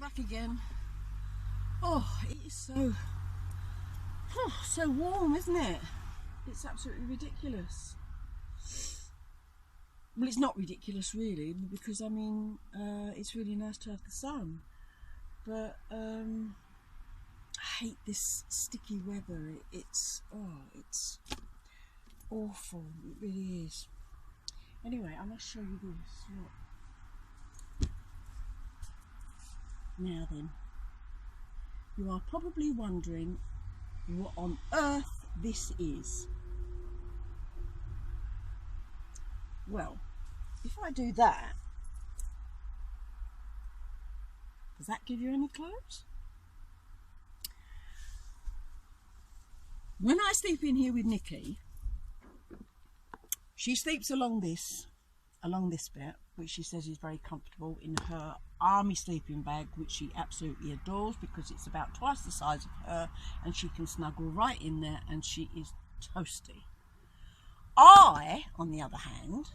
I'm back again. Oh, it is so warm, isn't it? It's absolutely ridiculous. Well, it's not ridiculous really, because I mean, it's really nice to have the sun. But I hate this sticky weather. It's awful. It really is. Anyway, I must show you this. Look. Now then, you are probably wondering what on earth this is. Well, if I do that, does that give you any clues? When I sleep in here with Nikki, she sleeps along this bit, which she says is very comfortable, in her army sleeping bag, which she absolutely adores because it's about twice the size of her and she can snuggle right in there and she is toasty. I, on the other hand,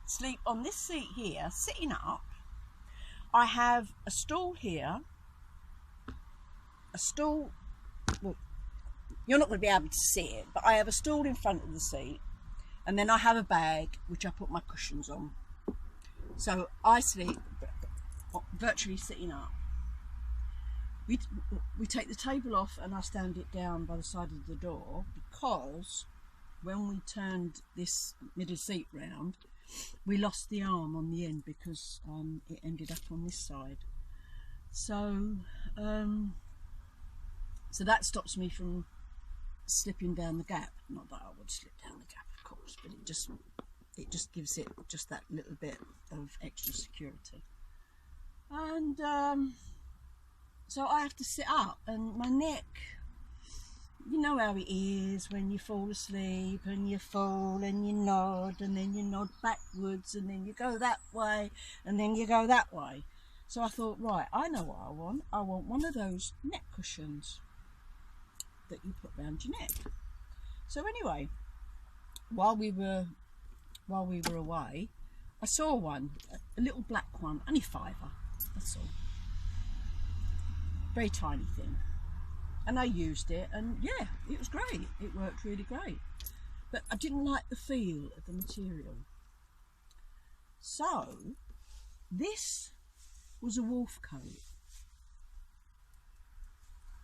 sleep on this seat here, sitting up. I have a stool here, well, you're not going to be able to see it, but I have a stool in front of the seat, and then I have a bag which I put my cushions on. So I sleep virtually sitting up. We take the table off and I stand it down by the side of the door, because when we turned this middle seat round, we lost the arm on the end because it ended up on this side. So so that stops me from slipping down the gap. Not that I would slip down the gap, of course, but it just gives it just that little bit of extra security. And so I have to sit up, and my neck, you know how it is when you fall asleep and you fall and you nod, and then you nod backwards, and then you go that way, and then you go that way. So I thought, right, I know what I want. I want one of those neck cushions that you put round your neck. So anyway, while we were away, I saw one, a little black one, only £5, that's all. Very tiny thing. And I used it, and yeah, it was great. It worked really great. But I didn't like the feel of the material. So this was a wolf coat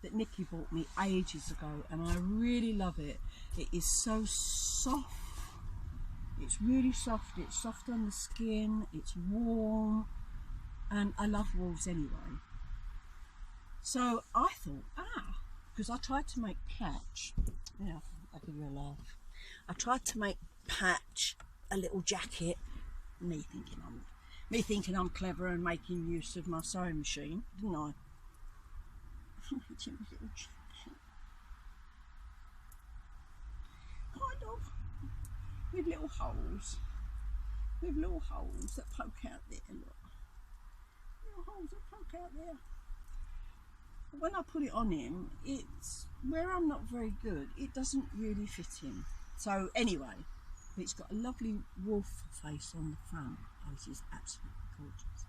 that Nikki bought me ages ago, and I really love it. It is so soft. It's really soft. It's soft on the skin. It's warm, and I love wolves anyway. So I thought, because I tried to make Patch, yeah, I'll give you a laugh. I tried to make Patch a little jacket, me thinking I'm clever and making use of my sewing machine, didn't I? Kind of, with little holes that poke out there. Look, little holes that poke out there. When I put it on him, it's where I'm not very good, it doesn't really fit him. So anyway, it's got a lovely wolf face on the front. Oh, it is absolutely gorgeous.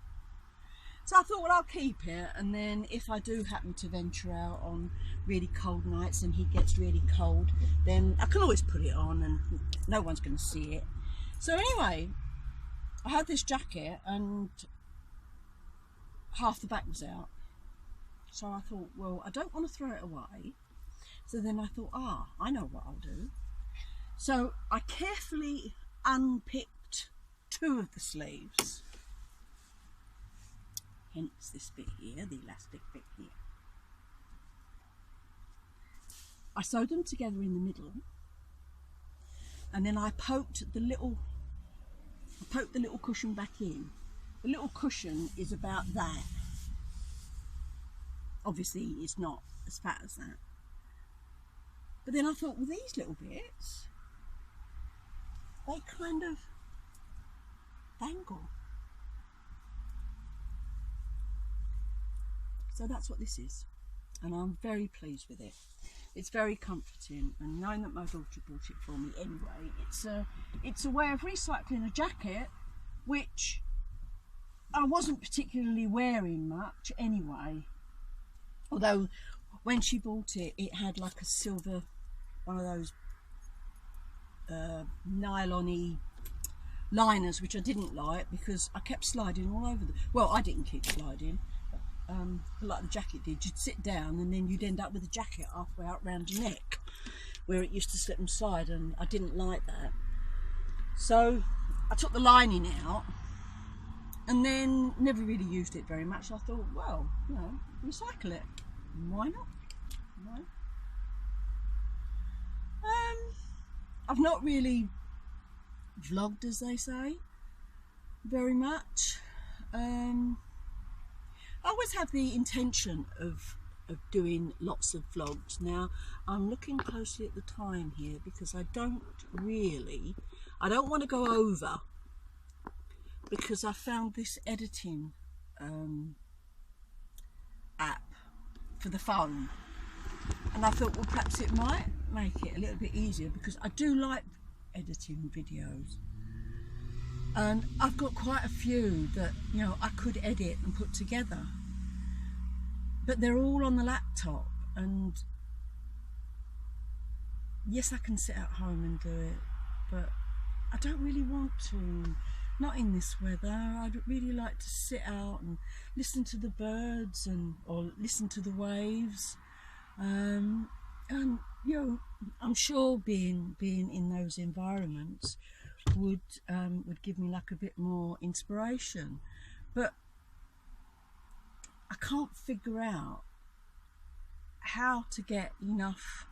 So I thought, well, I'll keep it, and then if I do happen to venture out on really cold nights and he gets really cold, then I can always put it on and no one's going to see it. So anyway, I had this jacket and half the back was out. So I thought, well, I don't want to throw it away. So then I thought, I know what I'll do. So I carefully unpicked 2 of the sleeves. Hence this bit here, the elastic bit here. I sewed them together in the middle, and then I poked the little cushion back in. The little cushion is about that. Obviously it's not as fat as that. But then I thought, well, these little bits, they kind of dangle. So that's what this is, and I'm very pleased with it. It's very comforting, and knowing that my daughter bought it for me anyway, it's a way of recycling a jacket which I wasn't particularly wearing much anyway, although when she bought it, it had like a silver, one of those nylon-y liners, which I didn't like because I kept sliding all over them. Well, I didn't keep sliding, like the jacket did. You'd sit down and then you'd end up with the jacket halfway out round your neck, where it used to slip and slide, and I didn't like that. So I took the lining out and then never really used it very much. I thought, well, you know, recycle it. Why not? No. I've not really vlogged, as they say, very much. I always have the intention of doing lots of vlogs. Now I'm looking closely at the time here because I don't want to go over, because I found this editing app for the phone, and I thought, well, perhaps it might make it a little bit easier, because I do like editing videos, and I've got quite a few that, you know, I could edit and put together, but they're all on the laptop, and yes, I can sit at home and do it, but I don't really want to, not in this weather. I'd really like to sit out and listen to the birds or listen to the waves, and you know, I'm sure being in those environments would give me like a bit more inspiration, but I can't figure out how to get enough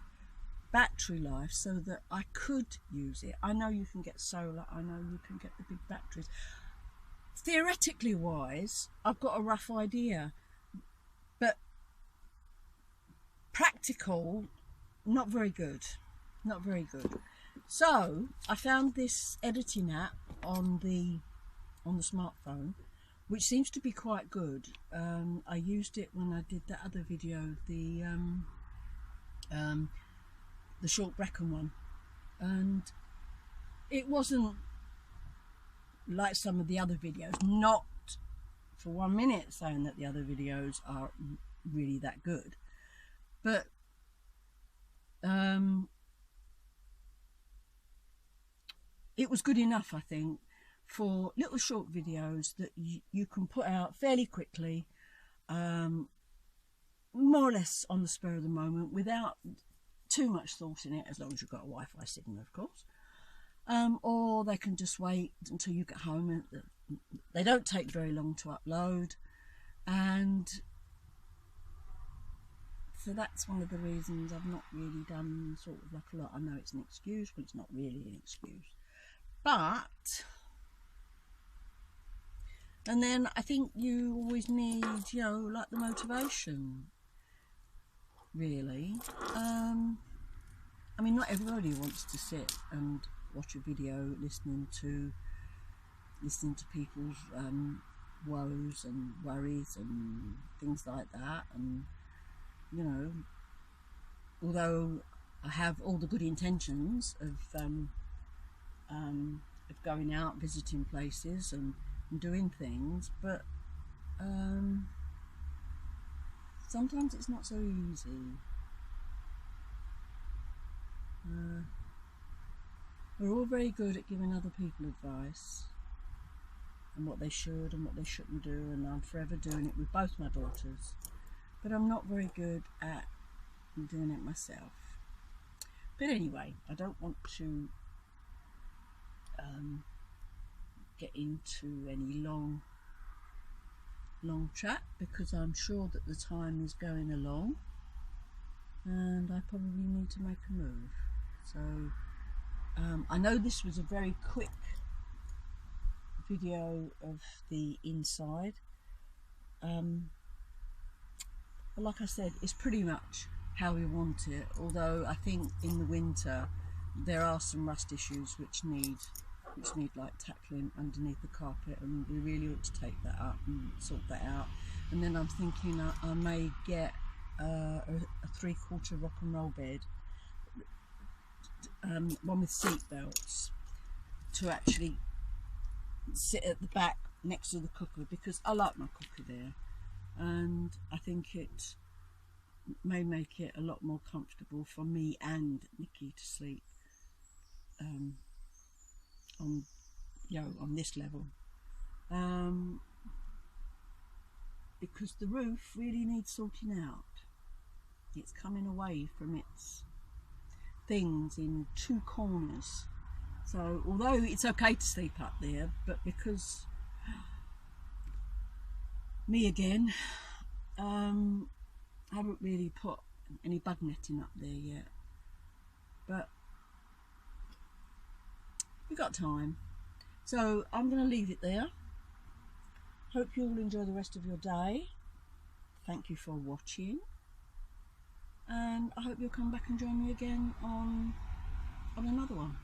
battery life so that I could use it. I know you can get solar, I know you can get the big batteries. Theoretically wise, I've got a rough idea, but practical, not very good. Not very good. So I found this editing app on the smartphone, which seems to be quite good. I used it when I did that other video, the Short Bracken one, and it wasn't like some of the other videos, not for 1 minute saying that the other videos are really that good, but it was good enough, I think, for little short videos that you can put out fairly quickly, more or less on the spur of the moment, without too much thought in it, as long as you've got a Wi-Fi signal, of course. Or they can just wait until you get home, and they don't take very long to upload, and so that's one of the reasons I've not really done sort of like a lot. I know it's an excuse, but it's not really an excuse. But, and then I think you always need, you know, like the motivation, really. I mean, not everybody wants to sit and watch a video listening to people's woes and worries and things like that, and you know, although I have all the good intentions of going out, visiting places and doing things, but sometimes it's not so easy. We're all very good at giving other people advice and what they should and what they shouldn't do, and I'm forever doing it with both my daughters, but I'm not very good at doing it myself. But anyway, I don't want to get into any long chat, because I'm sure that the time is going along and I probably need to make a move. So I know this was a very quick video of the inside, but like I said, it's pretty much how we want it, although I think in the winter there are some rust issues which need like tackling underneath the carpet, and we really ought to take that up and sort that out. And then I'm thinking I may get a 3/4 rock and roll bed, one with seat belts, to actually sit at the back next to the cooker, because I like my cooker there, and I think it may make it a lot more comfortable for me and Nikki to sleep on, you know, on this level, because the roof really needs sorting out. It's coming away from its things in 2 corners. So although it's okay to sleep up there, but because me again, I haven't really put any bug netting up there yet, but we've got time. So I'm going to leave it there. Hope you all enjoy the rest of your day. Thank you for watching, and I hope you'll come back and join me again on another one.